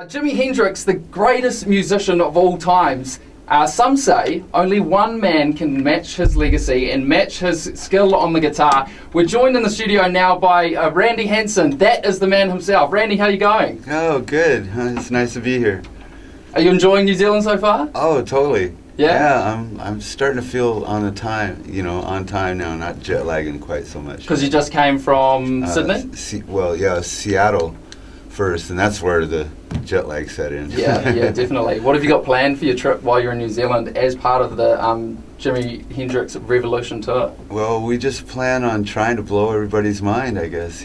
Jimi Hendrix, the greatest musician of all times. Some say only one man can match his legacy and match his skill on the guitar. We're joined in the studio now by Randy Hansen. That is the man himself. Randy, how are you going? Oh, good. It's nice to be here. Are you enjoying New Zealand so far? Oh, totally. Yeah? I'm starting to feel on time now, not jet lagging quite so much. Because you just came from Sydney? Seattle first, and that's where the jet lag set in. Yeah, definitely. What have you got planned for your trip while you're in New Zealand as part of the Jimi Hendrix Revolution Tour? Well, we just plan on trying to blow everybody's mind, I guess.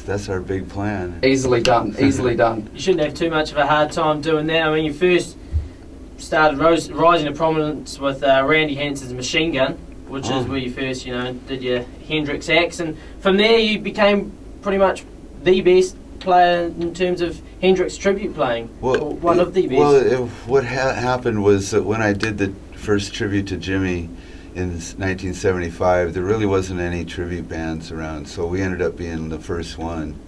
That's our big plan. Easily done, easily done. You shouldn't have too much of a hard time doing that. I mean, you first started rising to prominence with Randy Hansen's Machine Gun, which is where you first, did your Hendrix acts, and from there you became pretty much the best player in terms of Hendrix tribute playing. Well, one of the best. Well, what happened was that when I did the first tribute to Jimmy in 1975, there really wasn't any tribute bands around, so we ended up being the first one.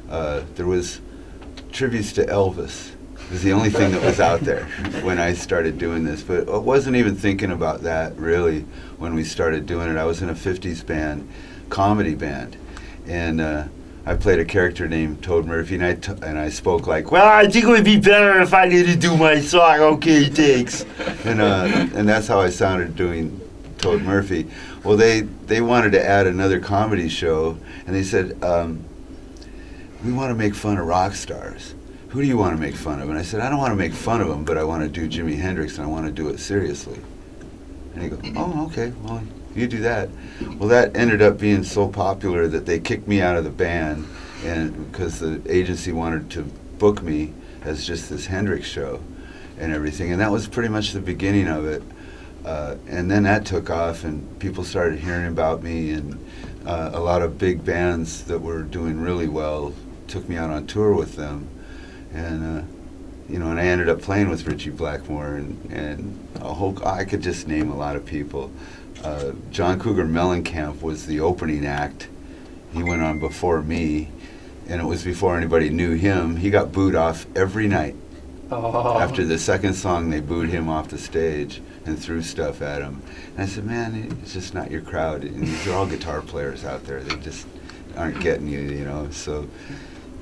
There was tributes to Elvis. It was the only thing that was out there when I started doing this, but I wasn't even thinking about that really when we started doing it. I was in a 50s band, comedy band, and I played a character named Toad Murphy, and I spoke like, well, I think it would be better if I didn't do my song. Okay, thanks. And that's how I sounded doing Toad Murphy. Well, they wanted to add another comedy show, and they said, we want to make fun of rock stars. Who do you want to make fun of? And I said, I don't want to make fun of them, but I want to do Jimi Hendrix, and I want to do it seriously. And he goes, oh, okay, well, you do that. Well, that ended up being so popular that they kicked me out of the band, and because the agency wanted to book me as just this Hendrix show and everything, and that was pretty much the beginning of it. And then that took off, and people started hearing about me, and a lot of big bands that were doing really well took me out on tour with them, and and I ended up playing with Ritchie Blackmore and a whole. I could just name a lot of people. John Cougar Mellencamp was the opening act. He went on before me, and it was before anybody knew him. He got booed off every night. Oh. After the second song, they booed him off the stage and threw stuff at him. And I said, man, it's just not your crowd. And these are all guitar players out there. They just aren't getting you, So,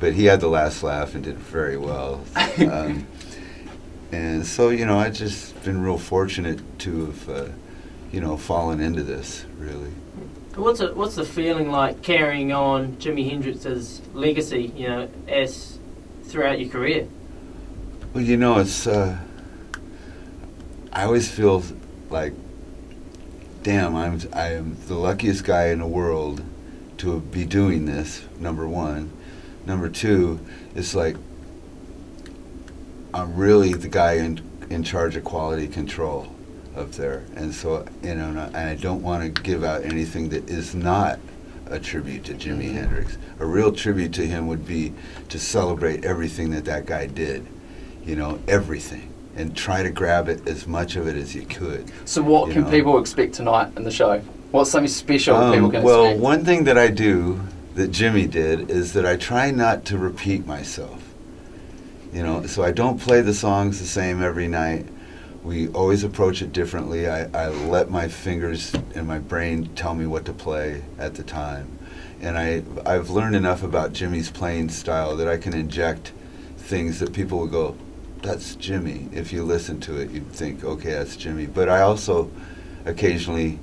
but he had the last laugh and did very well. And so, I've just been real fortunate to have fallen into this, really. What's the feeling like carrying on Jimi Hendrix's legacy, as throughout your career? Well, it's I always feel like, damn, I am the luckiest guy in the world to be doing this, number one. Number two, it's like I'm really the guy in charge of quality control up there, and so and I don't want to give out anything that is not a tribute to Jimi Hendrix. A real tribute to him would be to celebrate everything that guy did, everything, and try to grab it, as much of it as you could. So what can people expect tonight in the show? What's something special people can expect? Well, one thing that I do that Jimmy did is that I try not to repeat myself. So I don't play the songs the same every night. We always approach it differently. I let my fingers and my brain tell me what to play at the time. And I've learned enough about Jimmy's playing style that I can inject things that people will go, that's Jimmy. If you listen to it, you'd think, okay, that's Jimmy. But I also occasionally,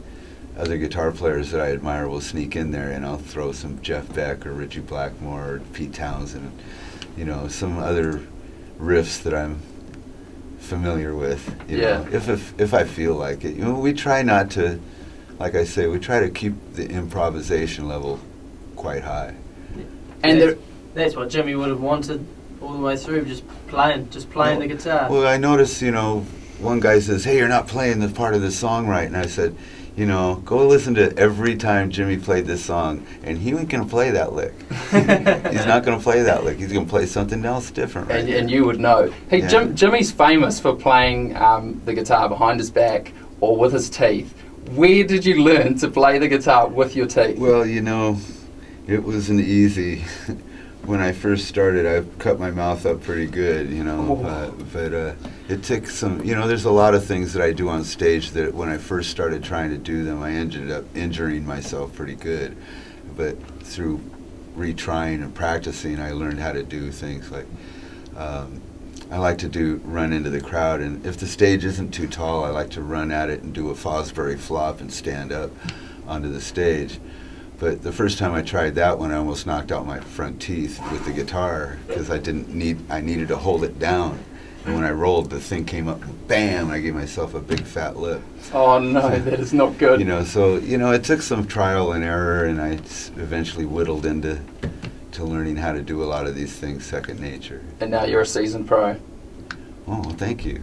other guitar players that I admire will sneak in there, and I'll throw some Jeff Beck or Ritchie Blackmore or Pete Townsend, some other riffs that I'm familiar with, if I feel like it. We try not to, like I say, we try to keep the improvisation level quite high. And that's what Jimmy would have wanted all the way through, just playing the guitar. Well, I noticed, one guy says, hey, you're not playing the part of the song right, and I said, go listen to every time Jimmy played this song, and he ain't going to play that lick. He's not going to play that lick. He's going to play something else different. Right and you would know. Hey, yeah. Jimmy's famous for playing the guitar behind his back or with his teeth. Where did you learn to play the guitar with your teeth? Well, it wasn't easy. when I first started, I cut my mouth up pretty good, you know. Oh. But it took some, you know, there's a lot of things that I do on stage that when I first started trying to do them, I ended up injuring myself pretty good. But through retrying and practicing, I learned how to do things like, I like to run into the crowd, and if the stage isn't too tall, I like to run at it and do a Fosbury flop and stand up onto the stage. But the first time I tried that one, I almost knocked out my front teeth with the guitar because I needed to hold it down. And when I rolled, the thing came up, and bam, I gave myself a big fat lip. Oh no, that is not good. You know, so, you know, it took some trial and error, and I eventually whittled into learning how to do a lot of these things second nature. And now you're a seasoned pro. Oh, thank you.